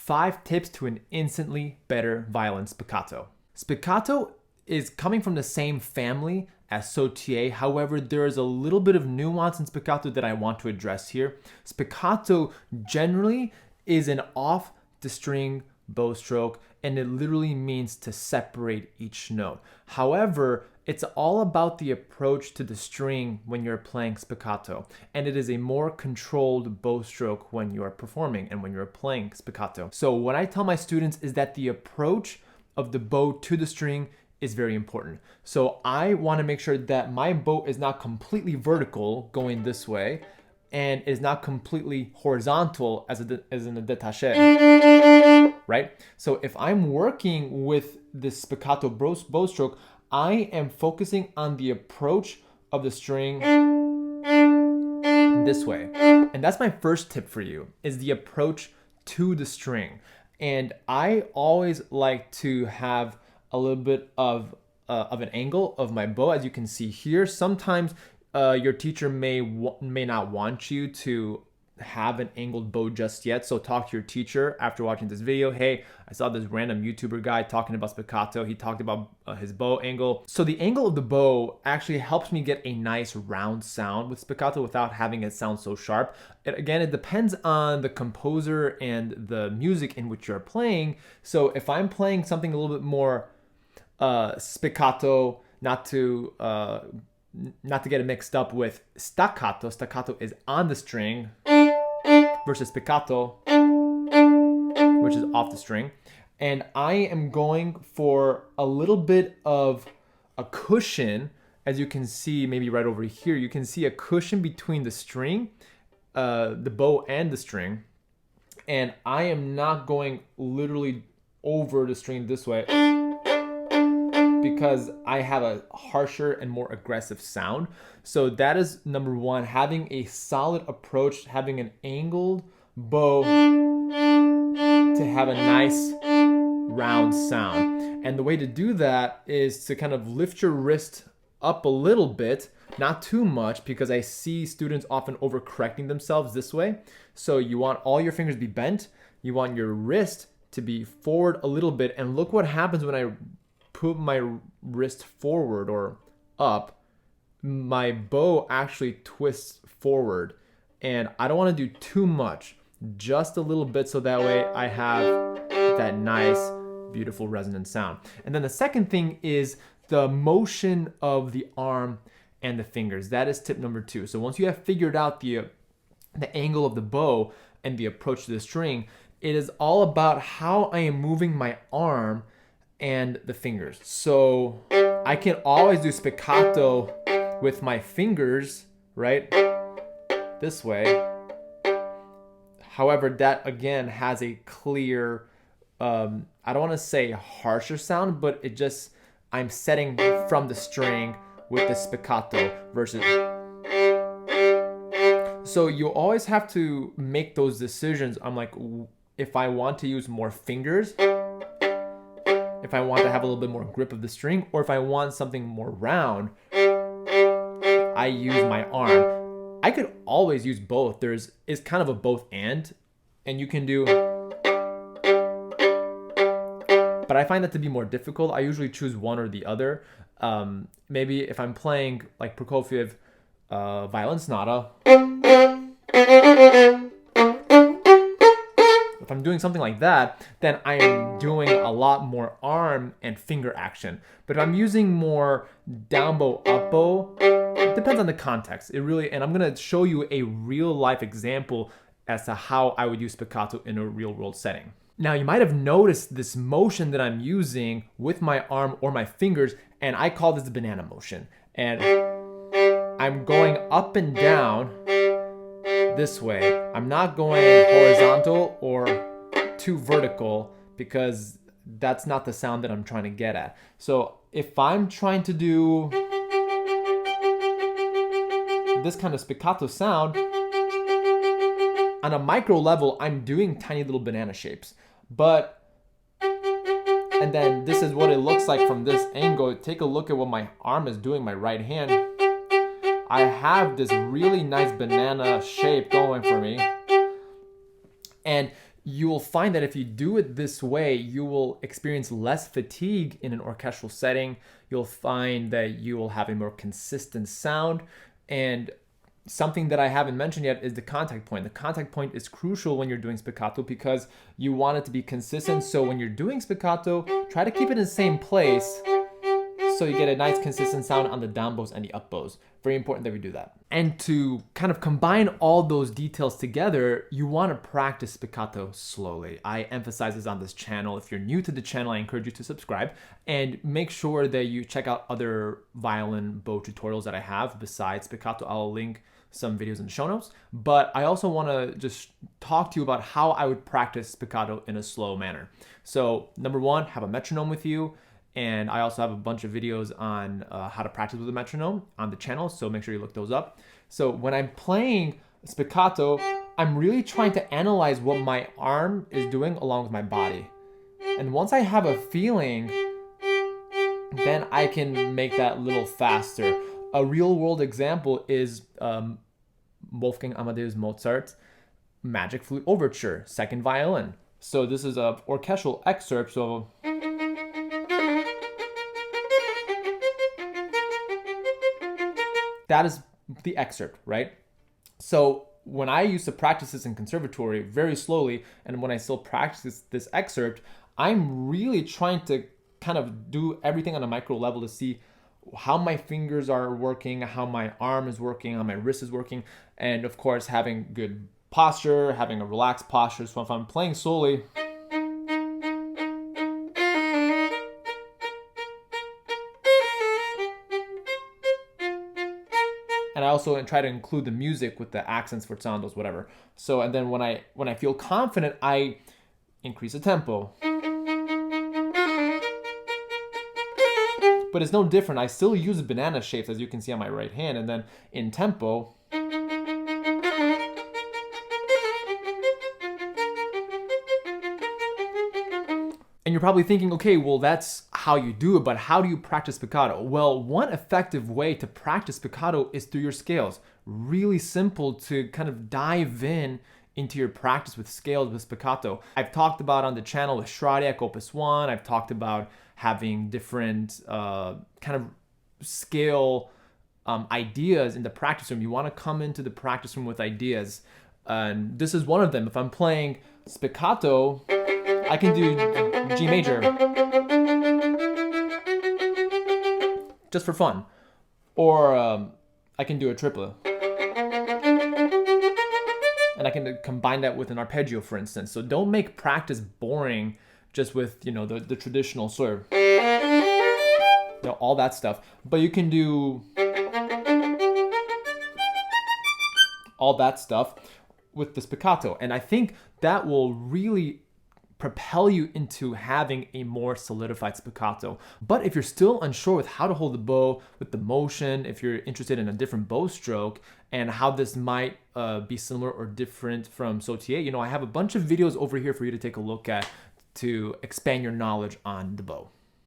5 tips to an instantly better violin spiccato. Spiccato is coming from the same family as Sautílle. However, there is a little bit of nuance in spiccato that I want to address here. Spiccato generally is an off the string bow stroke, and it literally means to separate each note. However, it's all about the approach to the string when you're playing spiccato, and it is a more controlled bow stroke when you're performing and when you're playing spiccato. So what I tell my students is that the approach of the bow to the string is very important. So I want to make sure that my bow is not completely vertical going this way and is not completely horizontal as in a détaché, right? So if I'm working with this spiccato bow stroke, I am focusing on the approach of the string this way. And that's my first tip for you, is the approach to the string. And I always like to have a little bit of an angle of my bow, as you can see here. Sometimes your teacher may not want you to have an angled bow just yet, so talk to your teacher after watching this video. Hey, I saw this random YouTuber guy talking about spiccato. He talked about his bow angle. So the angle of the bow actually helps me get a nice round sound with spiccato without having it sound so sharp. Again, it depends on the composer and the music in which you're playing. So if I'm playing something a little bit more spiccato, not to get it mixed up with staccato. Staccato is on the string versus spiccato, which is off the string. And I am going for a little bit of a cushion, as you can see, maybe right over here. You can see a cushion between the string, the bow and the string. And I am not going literally over the string this way, because I have a harsher and more aggressive sound. So that is number one, having a solid approach, having an angled bow to have a nice round sound. And the way to do that is to kind of lift your wrist up a little bit, not too much, because I see students often overcorrecting themselves this way. So you want all your fingers to be bent. You want your wrist to be forward a little bit. And look what happens when I put my wrist forward or up, my bow actually twists forward. And I don't want to do too much, just a little bit, so that way I have that nice, beautiful resonant sound. And then the second thing is the motion of the arm and the fingers. That is tip number 2. So once you have figured out the angle of the bow and the approach to the string, it is all about how I am moving my arm and the fingers. So I can always do spiccato with my fingers, right? This way. However, that again has a clear, I don't want to say harsher sound, but it just, I'm setting from the string with the spiccato versus. So you always have to make those decisions. I'm like, if I want to use more fingers, if I want to have a little bit more grip of the string, or if I want something more round, I use my arm. I could always use both. It's kind of a both and you can do, but I find that to be more difficult. I usually choose one or the other. Maybe if I'm playing like Prokofiev Violin Sonata, if I'm doing something like that, then I am doing a lot more arm and finger action. But if I'm using more down bow, up bow, it depends on the context. It really, and I'm gonna show you a real life example as to how I would use spiccato in a real world setting. Now you might have noticed this motion that I'm using with my arm or my fingers, and I call this the banana motion. And I'm going up and down this way. I'm not going horizontal or too vertical, because that's not the sound that I'm trying to get at. So if I'm trying to do this kind of spiccato sound, on a micro level, I'm doing tiny little banana shapes. And then this is what it looks like from this angle. Take a look at what my arm is doing, my right hand. I have this really nice banana shape going for me. And you will find that if you do it this way, you will experience less fatigue in an orchestral setting. You'll find that you will have a more consistent sound. And something that I haven't mentioned yet is the contact point. The contact point is crucial when you're doing spiccato because you want it to be consistent. So when you're doing spiccato, try to keep it in the same place so you get a nice consistent sound on the down bows and the up bows. Very important that we do that. And to kind of combine all those details together, you want to practice spiccato slowly. I emphasize this on this channel. If you're new to the channel, I encourage you to subscribe and make sure that you check out other violin bow tutorials that I have besides spiccato. I'll link some videos in the show notes, but I also want to just talk to you about how I would practice spiccato in a slow manner. So number one, have a metronome with you. And I also have a bunch of videos on how to practice with a metronome on the channel, so make sure you look those up. So when I'm playing spiccato, I'm really trying to analyze what my arm is doing along with my body. And once I have a feeling, then I can make that a little faster. A real world example is Wolfgang Amadeus Mozart's Magic Flute Overture, second violin. So this is an orchestral excerpt, so that is the excerpt, right? So when I used to practice this in conservatory very slowly, and when I still practice this excerpt, I'm really trying to kind of do everything on a micro level to see how my fingers are working, how my arm is working, how my wrist is working, and of course having good posture, having a relaxed posture. So if I'm playing slowly, and I also try to include the music with the accents, forzandos, whatever. So, and then when I feel confident, I increase the tempo. But it's no different. I still use banana shapes, as you can see on my right hand, and then in tempo. And you're probably thinking, okay, well, that's how you do it, but how do you practice spiccato? Well, one effective way to practice spiccato is through your scales. Really simple to kind of dive into your practice with scales with spiccato. I've talked about on the channel with Schradiak Opus 1. I've talked about having different kind of scale ideas in the practice room. You want to come into the practice room with ideas. And this is one of them. If I'm playing spiccato, I can do G major just for fun, or I can do a triplet, and I can combine that with an arpeggio, for instance. So don't make practice boring just with the traditional sort of all that stuff, but you can do all that stuff with the spiccato, and I think that will really propel you into having a more solidified spiccato. But if you're still unsure with how to hold the bow with the motion, if you're interested in a different bow stroke and how this might be similar or different from Sautílle, I have a bunch of videos over here for you to take a look at to expand your knowledge on the bow.